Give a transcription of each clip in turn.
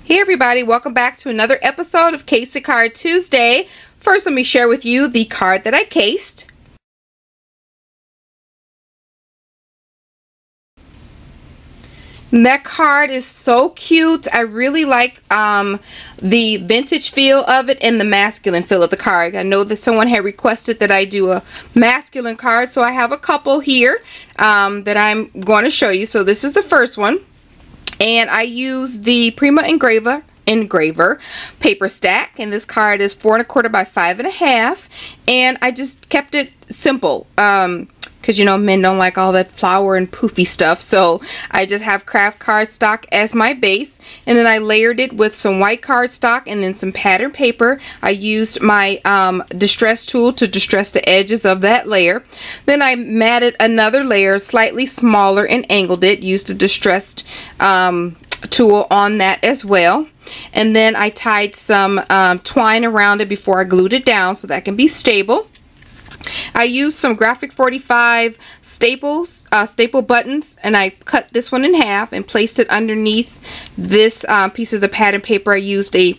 Hey everybody, welcome back to another episode of C.A.S.E Card Tuesday. First, let me share with you the card that I cased. And that card is so cute. I really like the vintage feel of it and the masculine feel of the card. I know that someone had requested that I do a masculine card, so I have a couple here that I'm going to show you. So this is the first one. And I use the Prima engraver paper stack, and this card is 4 1/4 by 5 1/2, and I just kept it simple because you know men don't like all that flower and poofy stuff, so I just have craft cardstock as my base, and then I layered it with some white cardstock and then some pattern paper. I used my distress tool to distress the edges of that layer. Then I matted another layer slightly smaller and angled it, used a distressed tool on that as well, and then I tied some twine around it before I glued it down so that can be stable. I used some graphic 45 staple buttons, and I cut this one in half and placed it underneath this piece of the pattern paper. I used a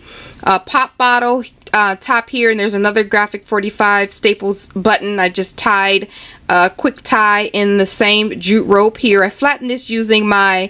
pop bottle top here, and there's another graphic 45 staples button. I just tied a quick tie in the same jute rope here. I flattened this using my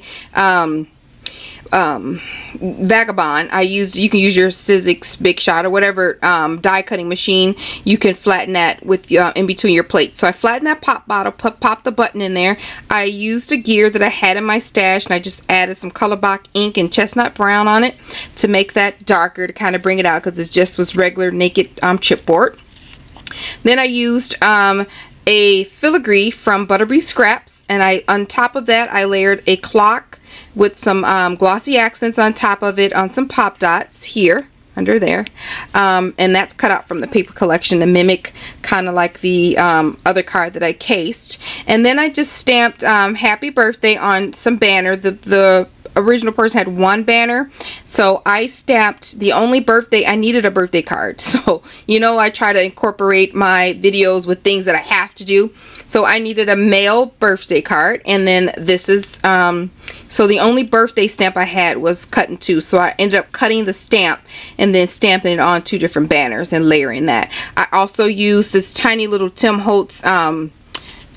Vagabond. You can use your Sizzix Big Shot or whatever die cutting machine. You can flatten that with in between your plates. So I flattened that pop bottle, pop the button in there. I used a gear that I had in my stash, and I just added some Colorblock ink and chestnut brown on it to make that darker, to kind of bring it out, because it just was regular naked chipboard. Then I used a filigree from Butterbean Scraps, and on top of that I layered a clock with some glossy accents on top of it on some pop dots here under there, and that's cut out from the paper collection to mimic kind of like the other card that I cased. And then I just stamped happy birthday on some banner. The original person had one banner, so I stamped the only birthday. I needed a birthday card, so you know I try to incorporate my videos with things that I have to do. So I needed a male birthday card, and then this is so the only birthday stamp I had was cut in two, so I ended up cutting the stamp and then stamping it on 2 different banners and layering that. I also used this tiny little Tim Holtz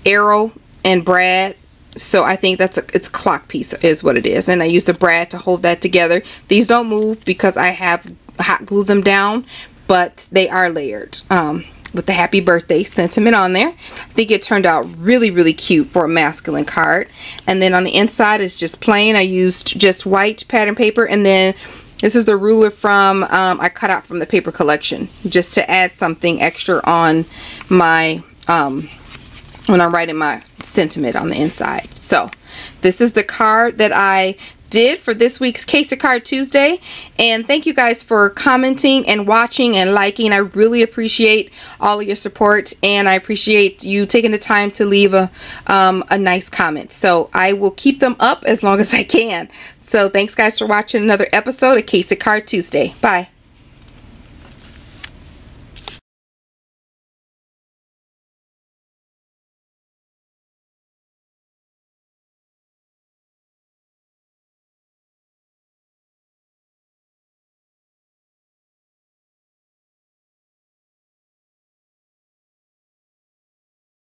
arrow and brad. So I think it's a clock piece is what it is, and I used the brad to hold that together. These don't move because I have hot glued them down, but they are layered with the happy birthday sentiment on there. I think it turned out really cute for a masculine card. And then on the inside is just plain. I used just white pattern paper, and then this is the ruler from I cut out from the paper collection just to add something extra on my when I'm writing my sentiment on the inside. So this is the card that I did for this week's C.A.S.E Card Tuesday, and thank you guys for commenting and watching and liking. I really appreciate all of your support, and I appreciate you taking the time to leave a nice comment. So I will keep them up as long as I can. So thanks guys for watching another episode of C.A.S.E Card Tuesday. Bye.